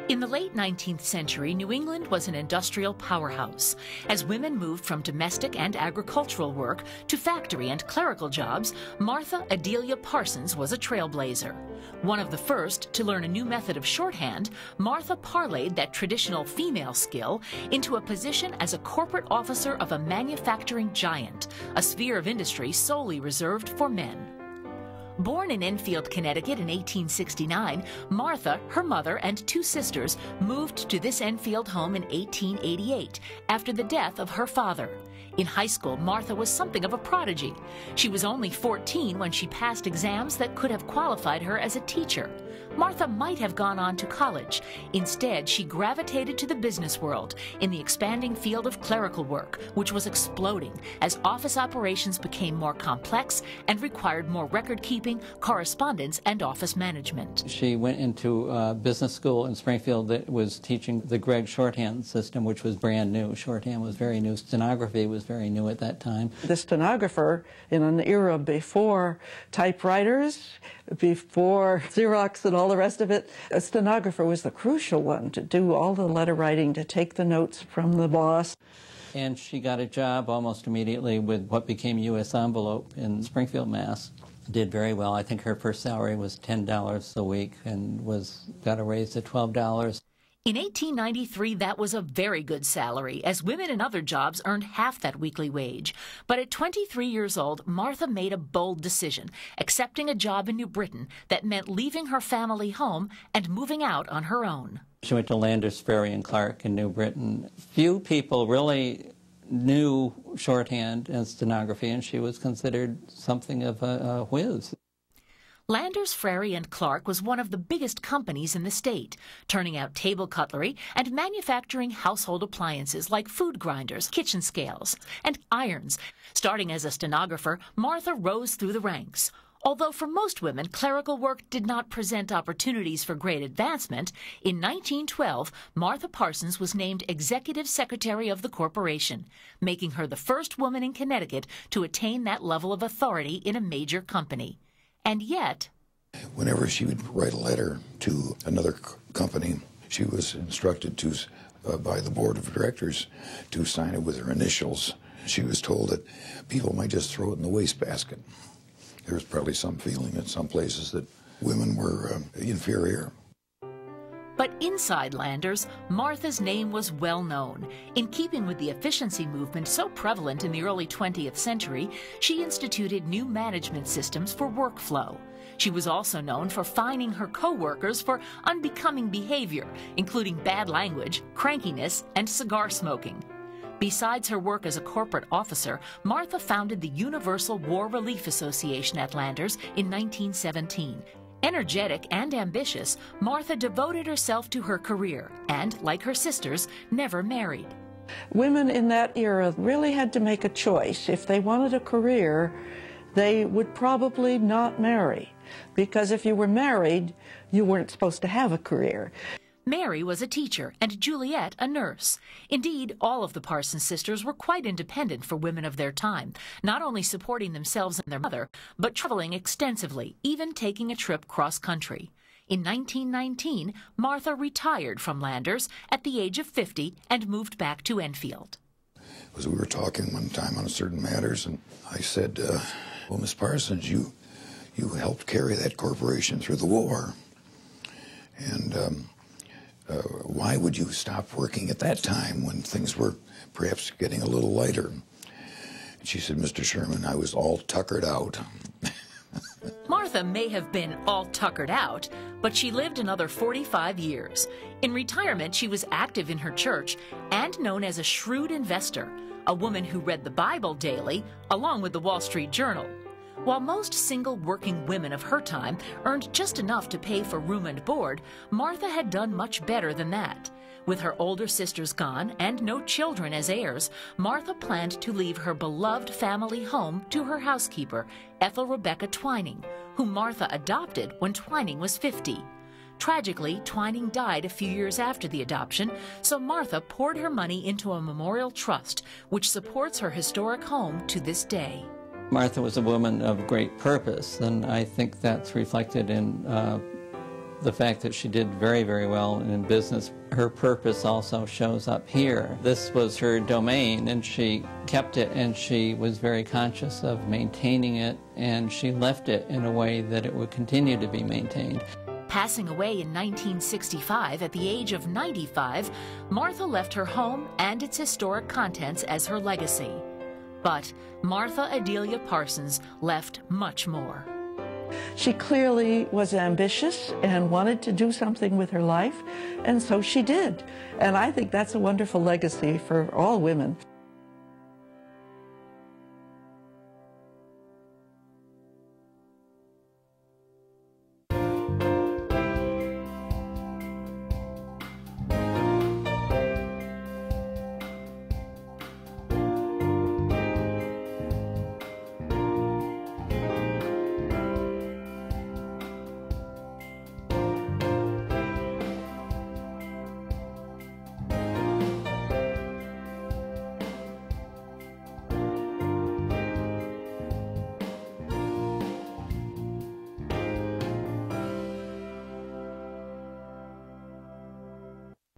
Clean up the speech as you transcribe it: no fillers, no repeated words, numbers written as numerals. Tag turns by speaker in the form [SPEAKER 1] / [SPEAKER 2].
[SPEAKER 1] In the late 19th century, New England was an industrial powerhouse. As women moved from domestic and agricultural work to factory and clerical jobs, Martha Adelia Parsons was a trailblazer. One of the first to learn a new method of shorthand, Martha parlayed that traditional female skill into a position as a corporate officer of a manufacturing giant, a sphere of industry solely reserved for men. Born in Enfield, Connecticut in 1869, Martha, her mother, and two sisters moved to this Enfield home in 1888 after the death of her father. In high school, Martha was something of a prodigy. She was only 14 when she passed exams that could have qualified her as a teacher. Martha might have gone on to college. Instead, she gravitated to the business world in the expanding field of clerical work, which was exploding as office operations became more complex and required more record-keeping, correspondence, and office management.
[SPEAKER 2] She went into business school in Springfield that was teaching the Gregg shorthand system, which was brand new. Shorthand was very new. Stenography was very new at that time.
[SPEAKER 3] The stenographer, in an era before typewriters, before Xerox and all the rest of it, a stenographer was the crucial one to do all the letter writing, to take the notes from the boss.
[SPEAKER 2] And she got a job almost immediately with what became U.S. Envelope in Springfield, Mass. Did very well. I think her first salary was $10 a week and got a raise to $12.
[SPEAKER 1] In 1893, that was a very good salary, as women in other jobs earned half that weekly wage. But at 23 years old, Martha made a bold decision, accepting a job in New Britain that meant leaving her family home and moving out on her own.
[SPEAKER 2] She went to Landers, Ferry, and Clark in New Britain. Few people really knew shorthand and stenography, and she was considered something of a whiz.
[SPEAKER 1] Landers, Frary & Clark was one of the biggest companies in the state, turning out table cutlery and manufacturing household appliances like food grinders, kitchen scales, and irons. Starting as a stenographer, Martha rose through the ranks. Although for most women, clerical work did not present opportunities for great advancement, in 1912, Martha Parsons was named Executive Secretary of the corporation, making her the first woman in Connecticut to attain that level of authority in a major company. And yet,
[SPEAKER 4] whenever she would write a letter to another company, she was instructed to, by the board of directors, to sign it with her initials. She was told that people might just throw it in the wastebasket. There was probably some feeling in some places that women were inferior.
[SPEAKER 1] But inside Landers, Martha's name was well known. In keeping with the efficiency movement so prevalent in the early 20th century, she instituted new management systems for workflow. She was also known for fining her co-workers for unbecoming behavior, including bad language, crankiness, and cigar smoking. Besides her work as a corporate officer, Martha founded the Universal War Relief Association at Landers in 1917. Energetic and ambitious, Martha devoted herself to her career and, like her sisters, never married.
[SPEAKER 3] Women in that era really had to make a choice. If they wanted a career, they would probably not marry, because if you were married, you weren't supposed to have a career.
[SPEAKER 1] Mary was a teacher and Juliet a nurse. Indeed, all of the Parsons sisters were quite independent for women of their time, not only supporting themselves and their mother, but traveling extensively, even taking a trip cross-country. In 1919, Martha retired from Landers at the age of 50 and moved back to Enfield.
[SPEAKER 4] As we were talking one time on certain matters, and I said, well, Miss Parsons, you helped carry that corporation through the war. And why would you stop working at that time when things were perhaps getting a little lighter? And she said, Mr. Sherman, I was all tuckered out.
[SPEAKER 1] Martha may have been all tuckered out, but she lived another 45 years. In retirement, she was active in her church and known as a shrewd investor, a woman who read the Bible daily, along with the Wall Street Journal. While most single working women of her time earned just enough to pay for room and board, Martha had done much better than that. With her older sisters gone and no children as heirs, Martha planned to leave her beloved family home to her housekeeper, Ethel Rebecca Twining, whom Martha adopted when Twining was 50. Tragically, Twining died a few years after the adoption, so Martha poured her money into a memorial trust, which supports her historic home to this day.
[SPEAKER 2] Martha was a woman of great purpose, and I think that's reflected in the fact that she did very, very well in business. Her purpose also shows up here. This was her domain, and she kept it, and she was very conscious of maintaining it, and she left it in a way that it would continue to be maintained.
[SPEAKER 1] Passing away in 1965 at the age of 95, Martha left her home and its historic contents as her legacy. But Martha Adelia Parsons left much more.
[SPEAKER 3] She clearly was ambitious and wanted to do something with her life, and so she did. And I think that's a wonderful legacy for all women.